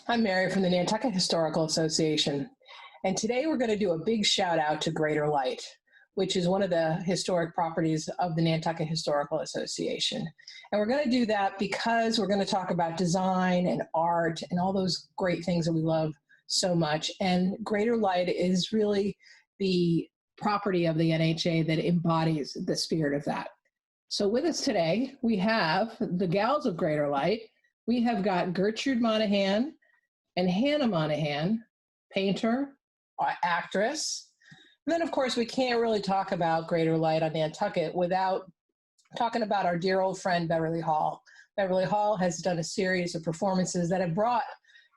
I'm Mary from the Nantucket Historical Association, and today we're going to do a big shout out to Greater Light, which is one of the historic properties of the Nantucket Historical Association. And we're going to do that because we're going to talk about design and art and all those great things that we love so much. And Greater Light is really the property of the NHA that embodies the spirit of that. So with us today, we have the gals of Greater Light. We have got Gertrude Monahan and Hannah Monahan, painter, actress. And then, of course, we can't really talk about Greater Light on Nantucket without talking about our dear old friend, Beverly Hall. Beverly Hall has done a series of performances that have brought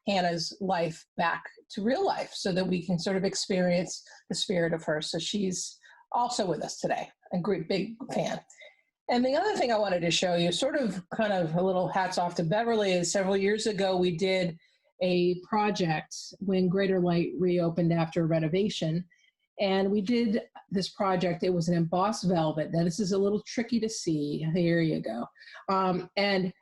Hannah's life back to real life so that we can sort of experience the spirit of her. So she's also with us today, a great big fan. And the other thing I wanted to show you, sort of kind of a little hats off to Beverly, is several years ago we did a project when Greater Light reopened after renovation. And we did this project. It was an embossed velvet. Now, this is a little tricky to see. Here you go. And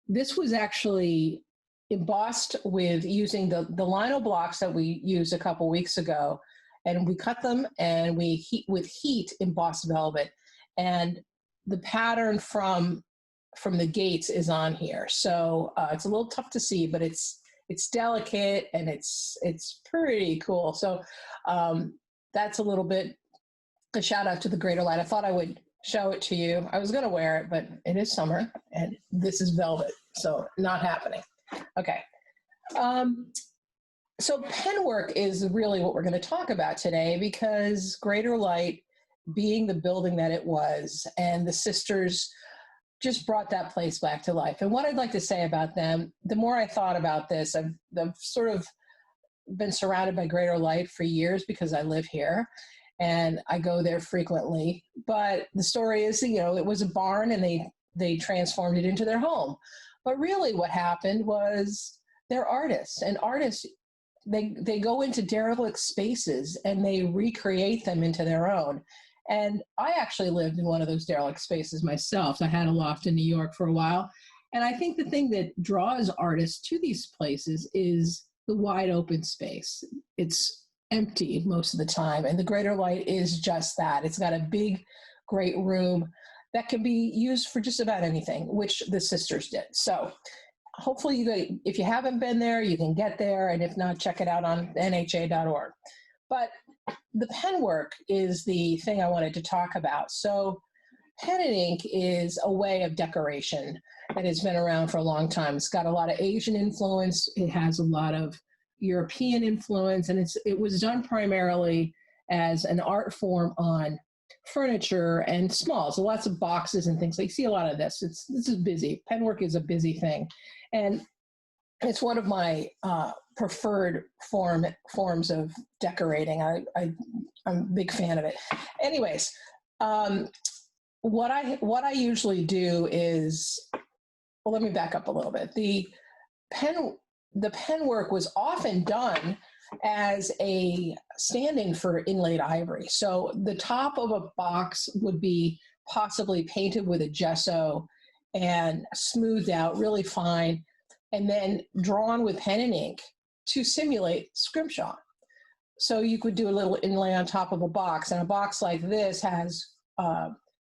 this was actually embossed with using the lino blocks that we used a couple weeks ago. And we cut them and we with heat embossed velvet. And the pattern from the gates is on here. So it's a little tough to see, but it's delicate and it's pretty cool. So that's a little bit a shout out to the Greater Light. I thought I would show it to you. I was going to wear it, but it is summer and this is velvet, so not happening. Okay. So Penwork is really what we're going to talk about today, because Greater Light, being the building that it was, and the sisters just brought that place back to life. And what I'd like to say about them, the more I thought about this, I've sort of been surrounded by Greater Light for years because I live here and I go there frequently. But the story is, it was a barn and they transformed it into their home. But really what happened was they're artists, and artists, they go into derelict spaces and they recreate them into their own. And I actually lived in one of those derelict spaces myself. I had a loft in New York for a while. And I think the thing that draws artists to these places is the wide open space. It's empty most of the time. And the Greater Light is just that. It's got a big, great room that can be used for just about anything, which the sisters did. So hopefully, if you haven't been there, you can get there. And if not, check it out on NHA.org. But the penwork is the thing I wanted to talk about. So pen and ink is a way of decoration that has been around for a long time. It's got a lot of Asian influence. It has a lot of European influence, and it was done primarily as an art form on furniture and small. So lots of boxes and things. Like, you see a lot of this. This is busy. Penwork is a busy thing. And it's one of my preferred forms of decorating. I'm a big fan of it. Anyways, what I usually do is, well, let me back up a little bit. The penwork was often done as a stand-in for inlaid ivory. So the top of a box would be possibly painted with a gesso and smoothed out really fine, and then drawn with pen and ink to simulate scrimshaw. So you could do a little inlay on top of a box, and a box like this has,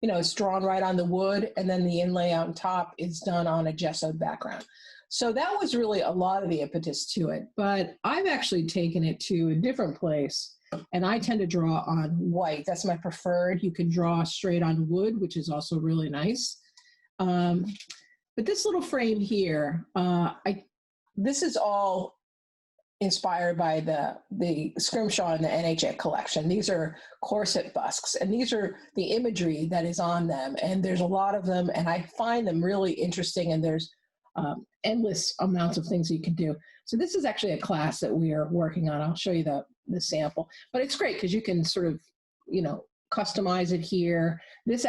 it's drawn right on the wood, and then the inlay on top is done on a gessoed background. So that was really a lot of the impetus to it. But I've actually taken it to a different place, and I tend to draw on white. That's my preferred. You can draw straight on wood, which is also really nice. But this little frame here, this is all inspired by the scrimshaw in the NHA collection. These are corset busks, and these are the imagery that is on them. And there's a lot of them, and I find them really interesting, and there's endless amounts of things you can do. So this is actually a class that we are working on. I'll show you the sample. But it's great because you can sort of, customize it here. This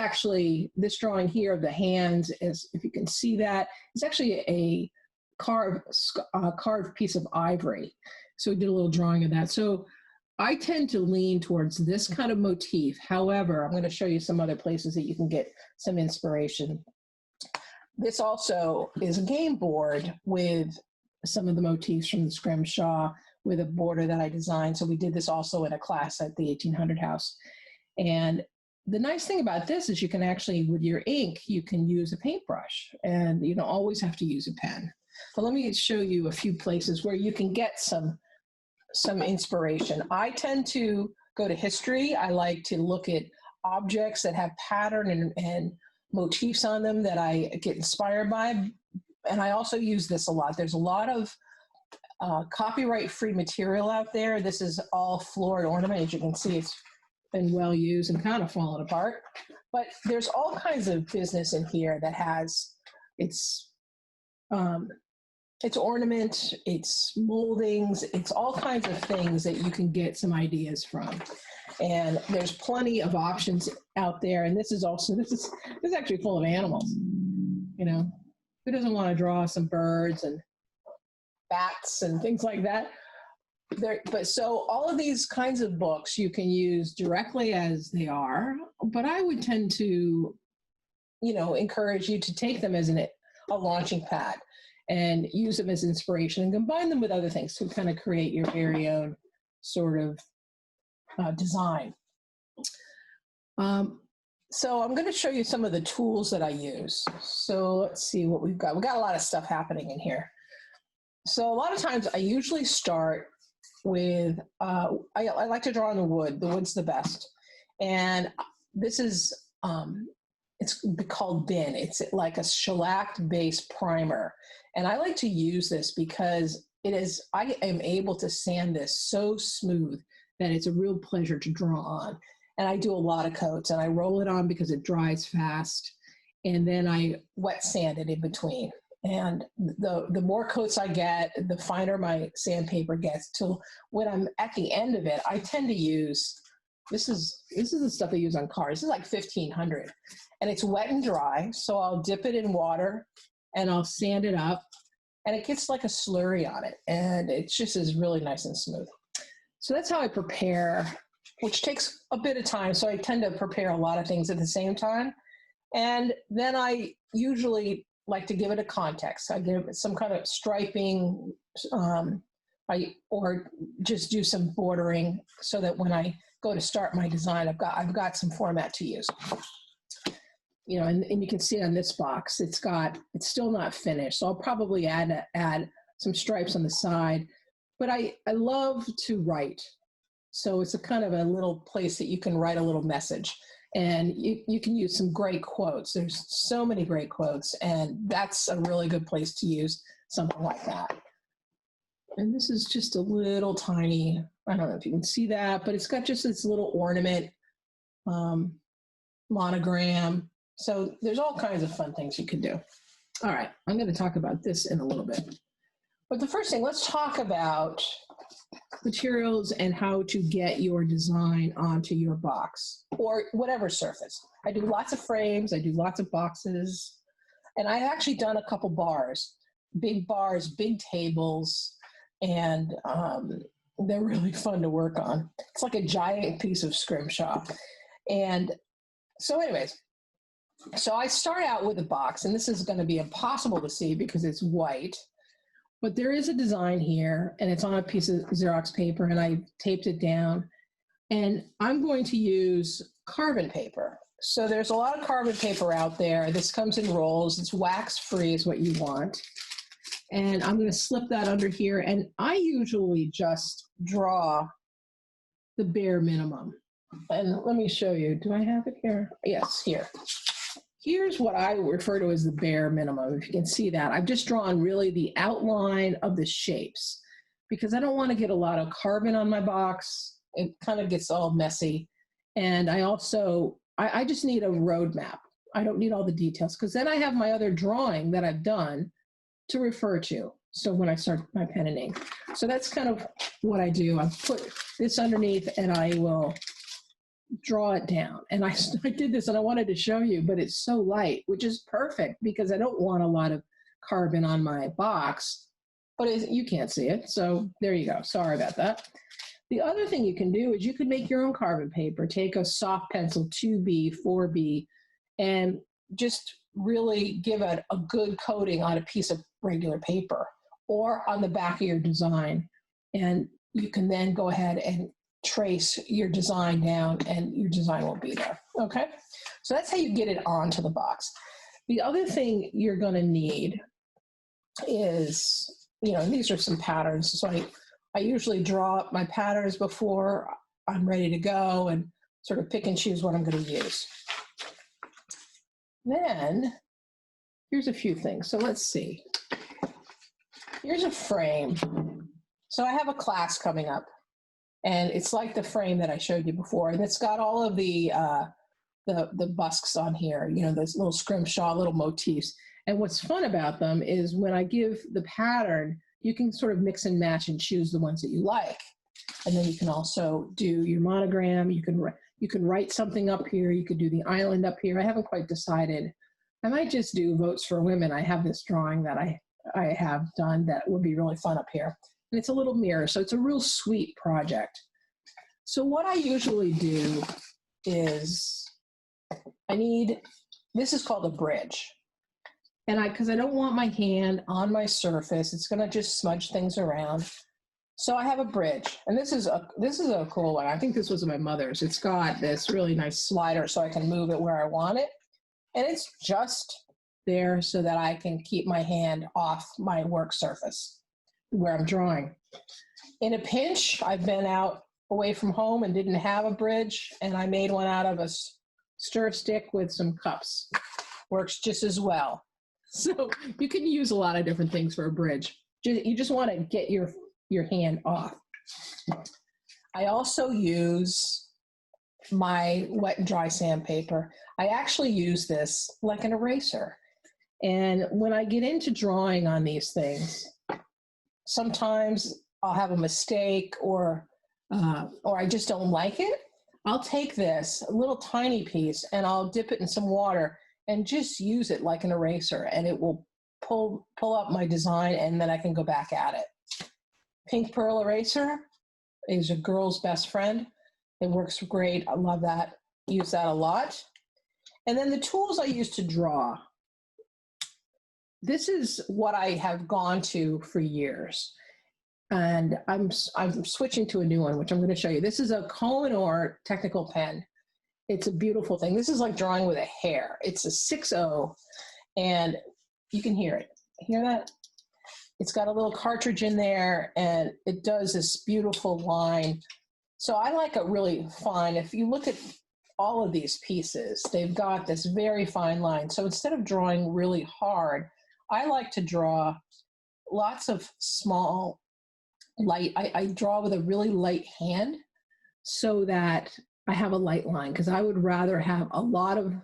drawing here of the hands, is, if you can see that, it's actually a carved piece of ivory. So we did a little drawing of that. So I tend to lean towards this kind of motif. However, I'm going to show you some other places that you can get some inspiration. This also is a game board with some of the motifs from the scrimshaw with a border that I designed. So we did this also in a class at the 1800 house. And the nice thing about this is you can actually, with your ink, you can use a paintbrush, and you don't always have to use a pen. But let me show you a few places where you can get some inspiration. I tend to go to history. I like to look at objects that have pattern and motifs on them that I get inspired by. And I also use this a lot. There's a lot of copyright-free material out there. This is all florid ornament. As you can see, it's been well used and kind of fallen apart. But there's all kinds of business in here that has its ornament, its moldings, it's all kinds of things that you can get some ideas from. And there's plenty of options out there. And this is actually full of animals. You know, who doesn't want to draw some birds and bats and things like that? But so all of these kinds of books you can use directly as they are, but I would tend to, you know, encourage you to take them as a launching pad and use them as inspiration and combine them with other things to kind of create your very own sort of design. So I'm going to show you some of the tools that I use. So let's see what we've got. We've got a lot of stuff happening in here. So a lot of times I usually start with, I like to draw on the wood. The wood's the best. And this is, it's called bin. It's like a shellac-based primer. And I like to use this because I am able to sand this so smooth that it's a real pleasure to draw on. And I do a lot of coats, and I roll it on because it dries fast. And then I wet sand it in between. And the more coats I get, the finer my sandpaper gets, till when I'm at the end of it, I tend to use, this is the stuff they use on cars. This is like 1500, and it's wet and dry. So I'll dip it in water and I'll sand it up, and it gets like a slurry on it. And it just is really nice and smooth. So that's how I prepare, which takes a bit of time. So I tend to prepare a lot of things at the same time. And then I usually like to give it a context. I give it some kind of striping, or just do some bordering so that when I go to start my design, I've got some format to use. You know, and you can see on this box, it's still not finished. So I'll probably add some stripes on the side. But I love to write. So it's a kind of a little place that you can write a little message. And you can use some great quotes. There's so many great quotes, and that's a really good place to use something like that. And this is just a little tiny, I don't know if you can see that, but it's got just this little ornament, monogram. So there's all kinds of fun things you can do. All right, I'm going to talk about this in a little bit. But the first thing, let's talk about materials and how to get your design onto your box or whatever surface. I do lots of frames, I do lots of boxes, and I've actually done a couple bars, big tables, and they're really fun to work on. It's like a giant piece of scrimshaw. And so anyways, so I start out with a box, and this is going to be impossible to see because it's white. But there is a design here, and it's on a piece of Xerox paper, and I taped it down. And I'm going to use carbon paper. So there's a lot of carbon paper out there. This comes in rolls. It's wax-free is what you want. And I'm going to slip that under here. And I usually just draw the bare minimum. And let me show you. Do I have it here? Yes, here. Here's what I refer to as the bare minimum. If you can see that, I've just drawn really the outline of the shapes because I don't want to get a lot of carbon on my box. It kind of gets all messy. And I just need a roadmap. I don't need all the details because then I have my other drawing that I've done to refer to. So when I start my pen and ink. So that's kind of what I do. I put this underneath and I will draw it down. And I did this and I wanted to show you, but it's so light, which is perfect because I don't want a lot of carbon on my box, but you can't see it. So there you go. Sorry about that. The other thing you can do is you could make your own carbon paper, take a soft pencil 2B, 4B, and just really give it a good coating on a piece of regular paper. or on the back of your design. And you can then go ahead and trace your design down and your design will be there, okay? So that's how you get it onto the box. The other thing you're gonna need is, these are some patterns. So I usually draw up my patterns before I'm ready to go and sort of pick and choose what I'm gonna use. Then, here's a few things. So let's see. Here's a frame. So I have a class coming up, and it's like the frame that I showed you before, and it's got all of the busks on here, those little scrimshaw, little motifs. And what's fun about them is when I give the pattern, you can sort of mix and match and choose the ones that you like. And then you can also do your monogram. You can write something up here. You could do the island up here. I haven't quite decided. I might just do Votes for Women. I have this drawing that I have done that would be really fun up here. And it's a little mirror, so it's a real sweet project. So what I usually do is this is called a bridge. And because I don't want my hand on my surface, it's gonna just smudge things around. So I have a bridge, and this is a cool one. I think this was my mother's. It's got this really nice slider so I can move it where I want it. And it's just there so that I can keep my hand off my work surface where I'm drawing. In a pinch, I've been out away from home and didn't have a bridge, and I made one out of a stir stick with some cups. Works just as well. So you can use a lot of different things for a bridge. You just want to get your hand off. I also use my wet and dry sandpaper. I actually use this like an eraser. And when I get into drawing on these things, sometimes I'll have a mistake or I just don't like it. I'll take this, a little tiny piece, and I'll dip it in some water and just use it like an eraser, and it will pull up my design, and then I can go back at it. Pink Pearl Eraser is a girl's best friend. It works great. I love that. Use that a lot. And then the tools I use to draw. This is what I have gone to for years. And I'm switching to a new one, which I'm going to show you. This is a Kohinoor technical pen. It's a beautiful thing. This is like drawing with a hair. It's a 6.0, and you can hear it. Hear that? It's got a little cartridge in there, and it does this beautiful line. So I like it really fine. If you look at all of these pieces, they've got this very fine line. So instead of drawing really hard, I like to draw lots of small, light. I draw with a really light hand so that I have a light line, because I would rather have a lot of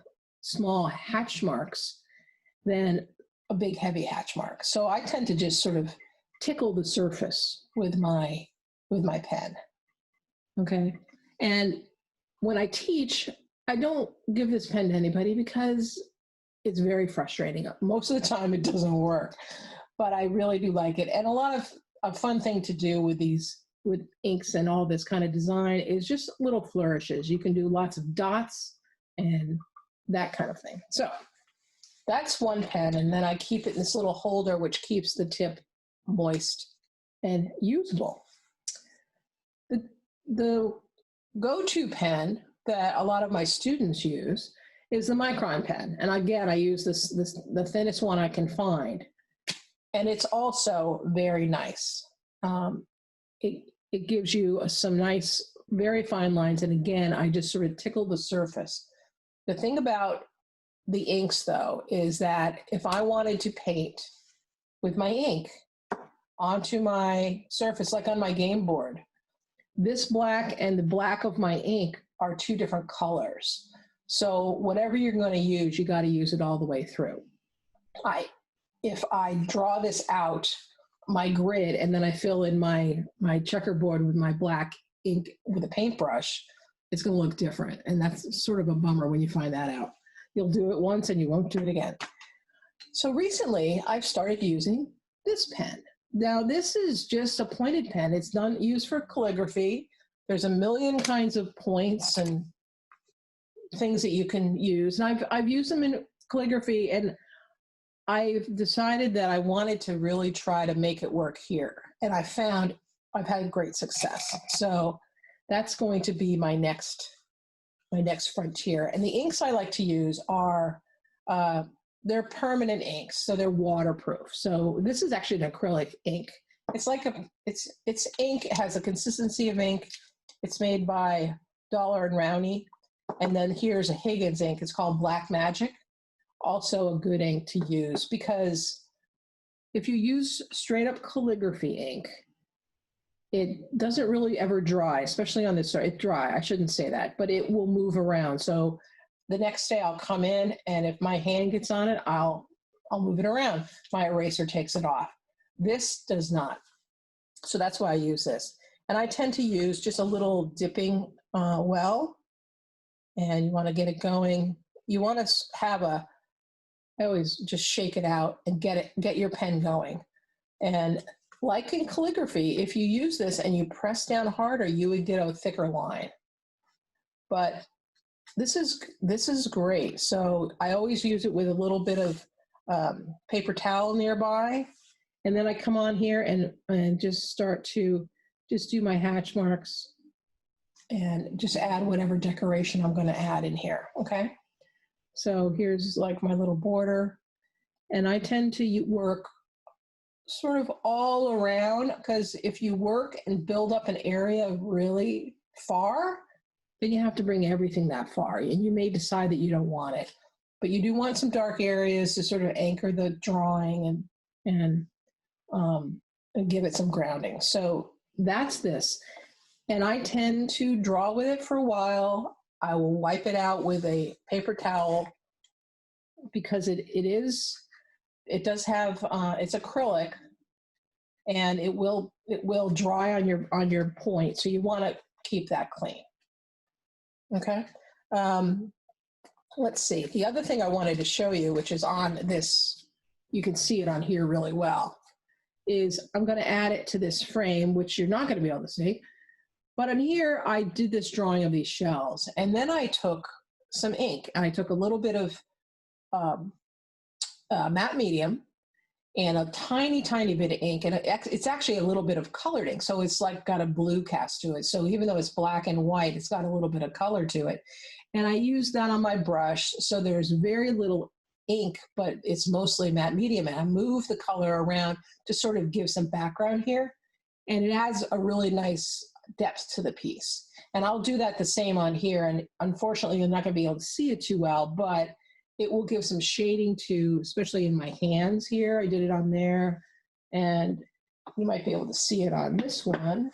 small hatch marks than a big heavy hatch mark. So I tend to just sort of tickle the surface with my pen. Okay. And when I teach, I don't give this pen to anybody because it's very frustrating. Most of the time it doesn't work, but I really do like it. And a fun thing to do with inks and all this kind of design is just little flourishes. You can do lots of dots and that kind of thing. So that's one pen, and then I keep it in this little holder which keeps the tip moist and usable. The go-to pen that a lot of my students use is the Micron pen. And again, I use the thinnest one I can find. And it's also very nice. It gives you some nice, very fine lines. And again, I just sort of tickle the surface. The thing about the inks, though, is that if I wanted to paint with my ink onto my surface, like on my game board, this black and the black of my ink are two different colors. So whatever you're going to use, you got to use it all the way through. If I draw this out, my grid, and then I fill in my checkerboard with my black ink with a paintbrush, it's going to look different. And that's sort of a bummer when you find that out. You'll do it once and you won't do it again. So recently, I've started using this pen. Now, this is just a pointed pen. It's used for calligraphy. There's a million kinds of points and things that you can use. And I've used them in calligraphy, and I've decided that I wanted to really try to make it work here. And I found I've had great success. So that's going to be my next frontier. And the inks I like to use are, they're permanent inks, so they're waterproof. So this is actually an acrylic ink. It's like it's ink. It has a consistency of ink. It's made by Dollar and Rowney. And then here's a Higgins ink. It's called Black Magic. Also a good ink to use, because if you use straight up calligraphy ink, it doesn't really ever dry, especially on this side. It's dry, I shouldn't say that, but it will move around. So the next day I'll come in, and if my hand gets on it, I'll move it around. My eraser takes it off. This does not. So that's why I use this. And I tend to use just a little dipping well, and you want to get it going. You want to have I always just shake it out and get your pen going. And like in calligraphy, if you use this and you press down harder, you would get a thicker line. But this is great. So I always use it with a little bit of paper towel nearby. And then I come on here and just start to just do my hatch marks and just add whatever decoration I'm going to add in here. Okay. So here's like my little border. And I tend to work sort of all around, because if you work and build up an area really far, then you have to bring everything that far. And you may decide that you don't want it. But you do want some dark areas to sort of anchor the drawing and give it some grounding. So that's this. And I tend to draw with it for a while. I will wipe it out with a paper towel, because it does have, it's acrylic, and it will dry on your point. So you want to keep that clean. Okay. Let's see. The other thing I wanted to show you, which is on this, you can see it on here really well, is I'm going to add it to this frame, which you're not going to be able to see. But on here, I did this drawing of these shells, and then I took some ink, and I took a little bit of matte medium and a tiny, tiny bit of ink, and it's actually a little bit of colored ink, so it's like got a blue cast to it. So even though it's black and white, it's got a little bit of color to it. And I use that on my brush, so there's very little ink, but it's mostly matte medium, and I move the color around to sort of give some background here, and it adds a really nice depth to the piece. And I'll do that the same on here, and unfortunately you're not going to be able to see it too well, but it will give some shading to, especially in my hands here. I did it on there, and you might be able to see it on this one.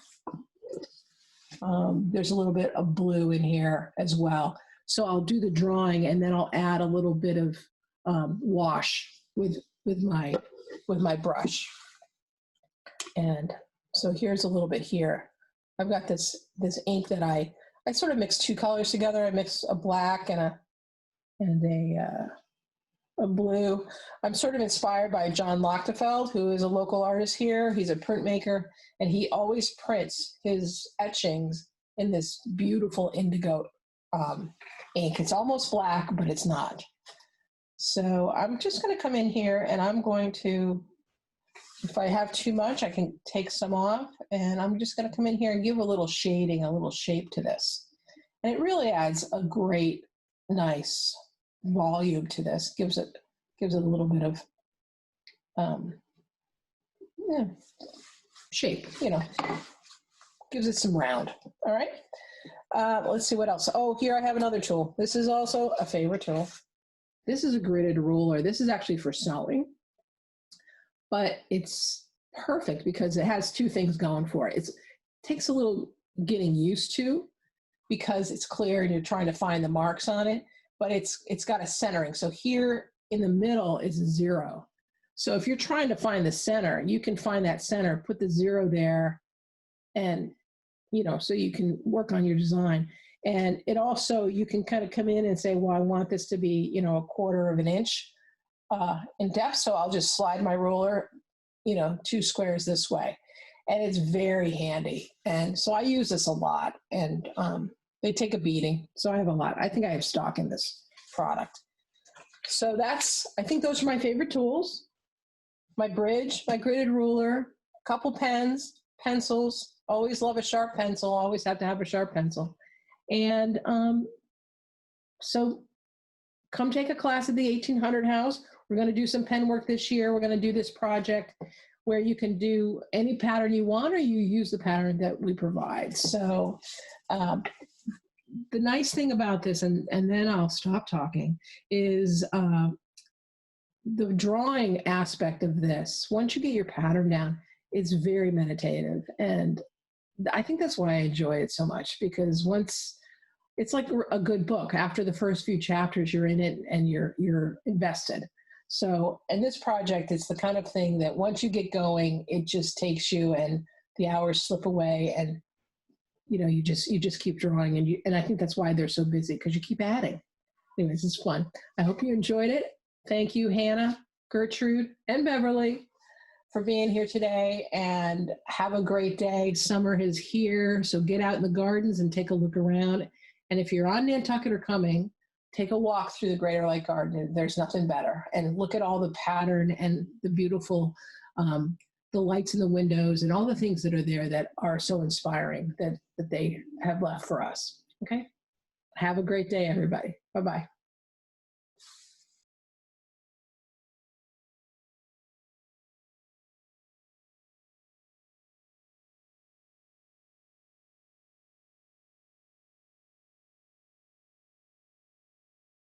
There's a little bit of blue in here as well. So I'll do the drawing, and then I'll add a little bit of wash with my brush. And so here's a little bit here. I've got this ink that I sort of mix two colors together. I mix a black and a blue. I'm sort of inspired by John Lochtefeld, who is a local artist here. He's a printmaker, and he always prints his etchings in this beautiful indigo ink. It's almost black, but it's not. So I'm just going to come in here, and I'm going to, if I have too much, I can take some off, and I'm just going to come in here and give a little shading, a little shape to this. And it really adds a great, nice volume to this. Gives it a little bit of shape, gives it some round. All right. Let's see what else. Oh, here I have another tool. This is also a favorite tool. This is a gridded ruler. This is actually for sewing, but it's perfect because it has two things going for it. It takes a little getting used to, because it's clear and you're trying to find the marks on it, but it's got a centering. So here in the middle is a 0. So if you're trying to find the center, you can find that center, put the 0 there, and so you can work on your design. And it also, you can kind of come in and say, well, I want this to be, a 1/4 of an inch in depth. So I'll just slide my ruler, 2 squares this way. And it's very handy. And so I use this a lot, and they take a beating. So I have a lot. I think I have stock in this product. So I think those are my favorite tools. My bridge, my gridded ruler, a couple pens, pencils. Always love a sharp pencil. Always have to have a sharp pencil. And so come take a class at the 1800 house. We're going to do some pen work this year. We're going to do this project where you can do any pattern you want, or you use the pattern that we provide. So the nice thing about this, and then I'll stop talking, is the drawing aspect of this. Once you get your pattern down, it's very meditative. And I think that's why I enjoy it so much, because once it's like a good book, after the first few chapters, you're in it and you're invested. So, and this project, it's the kind of thing that once you get going, it just takes you and the hours slip away, and you just keep drawing, and I think that's why they're so busy, because you keep adding. Anyways, it's fun. I hope you enjoyed it. Thank you, Hannah, Gertrude, and Beverly, for being here today, and have a great day. Summer is here, so get out in the gardens and take a look around. And if you're on Nantucket or coming, take a walk through the Greater Lake Garden. There's nothing better. And look at all the pattern and the beautiful, the lights in the windows and all the things that are there that are so inspiring that they have left for us. Okay? Have a great day, everybody. Bye-bye.